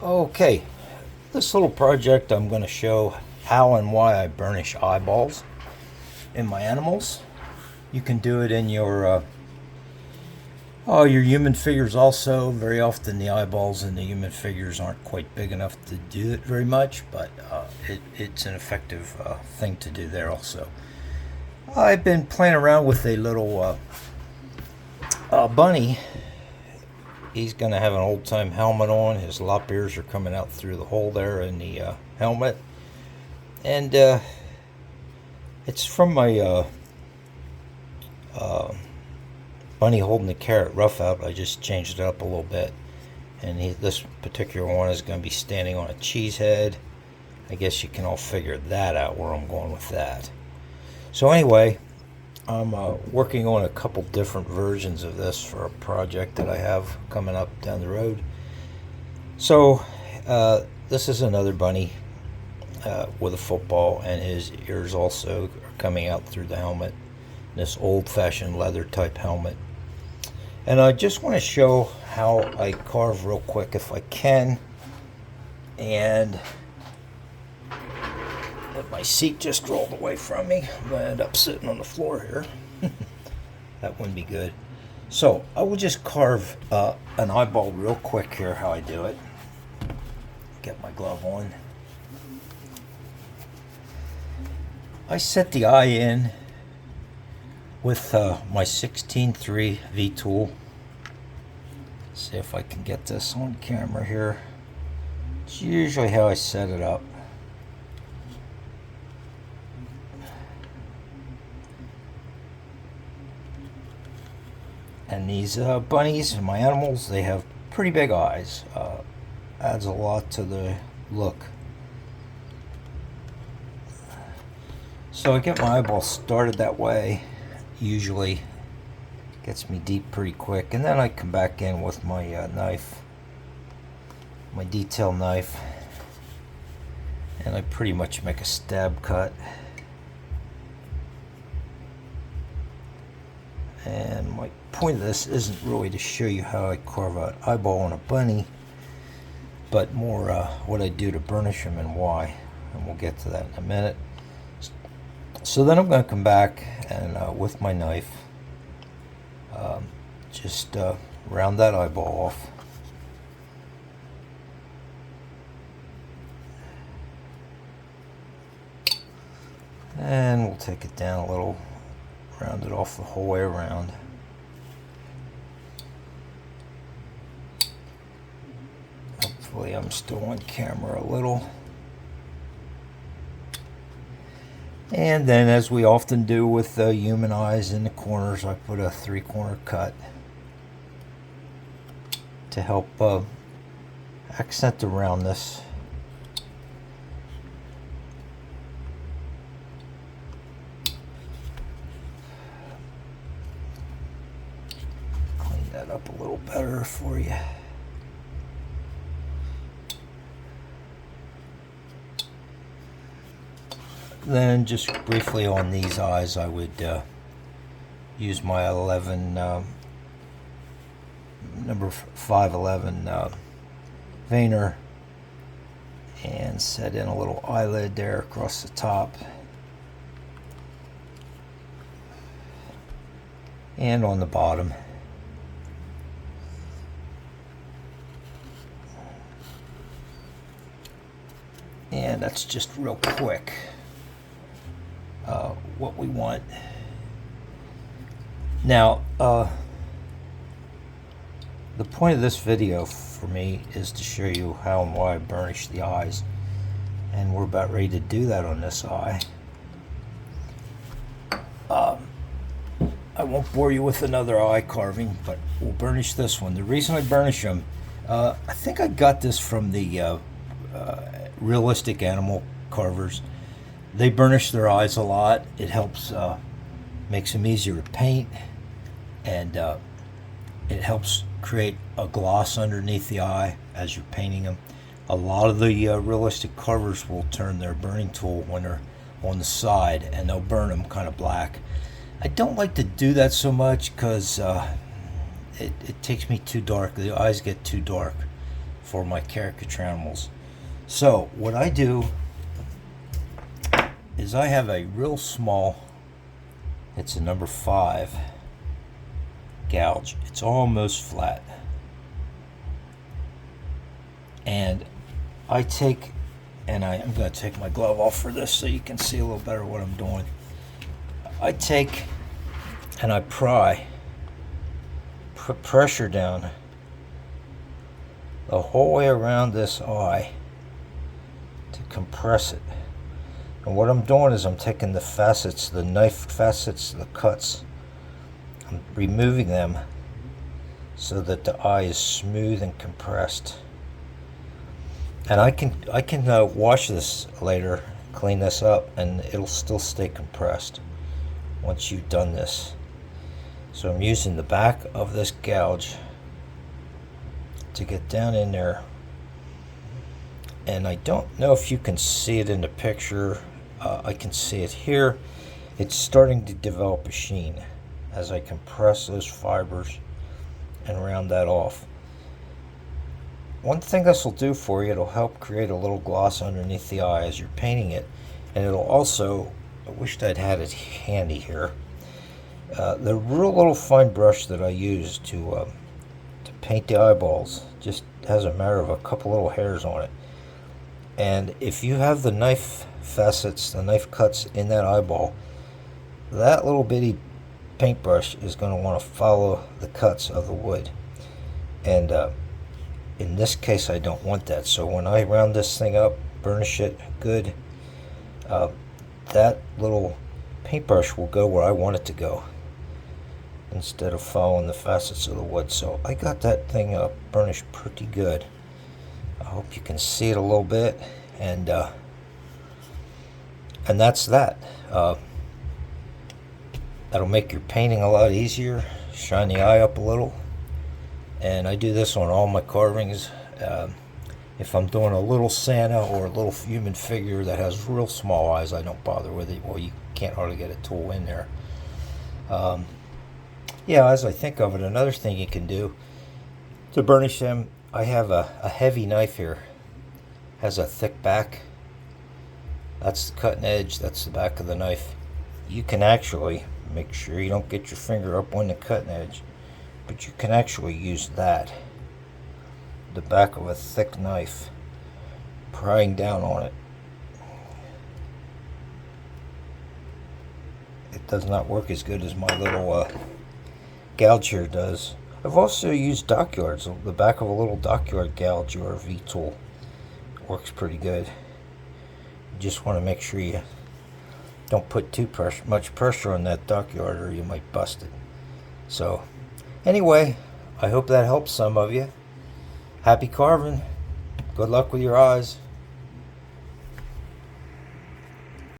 Okay, this little project I'm going to show how and why I burnish eyeballs in my animals. You can do it in your human figures also. Very often the eyeballs in the human figures aren't quite big enough to do it very much, but it's an effective thing to do there also. I've been playing around with a little bunny. He's going to have an old time helmet on. His lop ears are coming out through the hole there in the helmet. And it's from my bunny holding the carrot rough out. I just changed it up a little bit. And this particular one is going to be standing on a cheese head. I guess you can all figure that out where I'm going with that. So anyway, I'm working on a couple different versions of this for a project that I have coming up down the road. So this is another bunny with a football, and his ears also are coming out through the helmet. This old-fashioned leather type helmet. And I just want to show how I carve real quick if I can. And my seat just rolled away from me. I'm going to end up sitting on the floor here. That wouldn't be good. So I will just carve an eyeball real quick here how I do it. Get my glove on. I set the eye in with my 16-3 V-tool. See if I can get this on camera here. It's usually how I set it up. And these bunnies, my animals, they have pretty big eyes. Adds a lot to the look. So I get my eyeball started that way. Usually gets me deep pretty quick. And then I come back in with my knife, my detail knife. And I pretty much make a stab cut. And my point of this isn't really to show you how I carve an eyeball on a bunny, but more what I do to burnish them and why. And we'll get to that in a minute. So then I'm going to come back and with my knife, just round that eyeball off. And we'll take it down a little. Round it off the whole way around. Hopefully I'm still on camera a little. And then, as we often do with human eyes in the corners, I put a 3-corner cut to help accent the roundness. That up a little better for you. Then just briefly on these eyes, I would use my 11 number 511 Vayner and set in a little eyelid there across the top and on the bottom. And that's just real quick what we want. Now, the point of this video for me is to show you how and why I burnish the eyes. And we're about ready to do that on this eye. I won't bore you with another eye carving, but we'll burnish this one. The reason I burnish them, I think I got this from the realistic animal carvers. They burnish their eyes a lot. It helps, makes them easier to paint, and it helps create a gloss underneath the eye as you're painting them. A lot of the realistic carvers will turn their burning tool when they're on the side, and they'll burn them kind of black. I don't like to do that so much because it takes me too dark. The eyes get too dark. for my caricature animals. So what I do is I have a real small, it's a number 5 gouge. It's almost flat. And I take, and I'm going to take my glove off for this so you can see a little better what I'm doing. I take and I pry, put pressure down the whole way around this eye to compress it. And what I'm doing is I'm taking the facets, the knife facets, the cuts, I'm removing them so that the eye is smooth and compressed. And I can wash this later, clean this up, and it'll still stay compressed once you've done this. So I'm using the back of this gouge to get down in there. And I don't know if you can see it in the picture. I can see it here. It's starting to develop a sheen as I compress those fibers and round that off. One thing this will do for you, it'll help create a little gloss underneath the eye as you're painting it. And it'll also, I wished I'd had it handy here, the real little fine brush that I use to paint the eyeballs just has a matter of a couple little hairs on it. And if you have the knife facets, the knife cuts in that eyeball, that little bitty paintbrush is going to want to follow the cuts of the wood. And in this case, I don't want that. So when I round this thing up, burnish it good, that little paintbrush will go where I want it to go instead of following the facets of the wood. So I got that thing burnished pretty good. I hope you can see it a little bit, and that's that. That'll make your painting a lot easier, shine the eye up a little. And I do this on all my carvings. If I'm doing a little Santa or a little human figure that has real small eyes, I don't bother with it. Well, you can't hardly get a tool in there. Yeah, as I think of it, another thing you can do to burnish them, I have a heavy knife here. It has a thick back. That's the cutting edge, that's the back of the knife. You can actually make sure you don't get your finger up on the cutting edge, but you can actually use that, the back of a thick knife, prying down on it. It does not work as good as my little gouge here does. I've also used dockyards, the back of a little dockyard gouge or a V-tool. Works pretty good. You just want to make sure you don't put too much pressure on that dockyard or you might bust it. So anyway, I hope that helps some of you. Happy carving. Good luck with your eyes.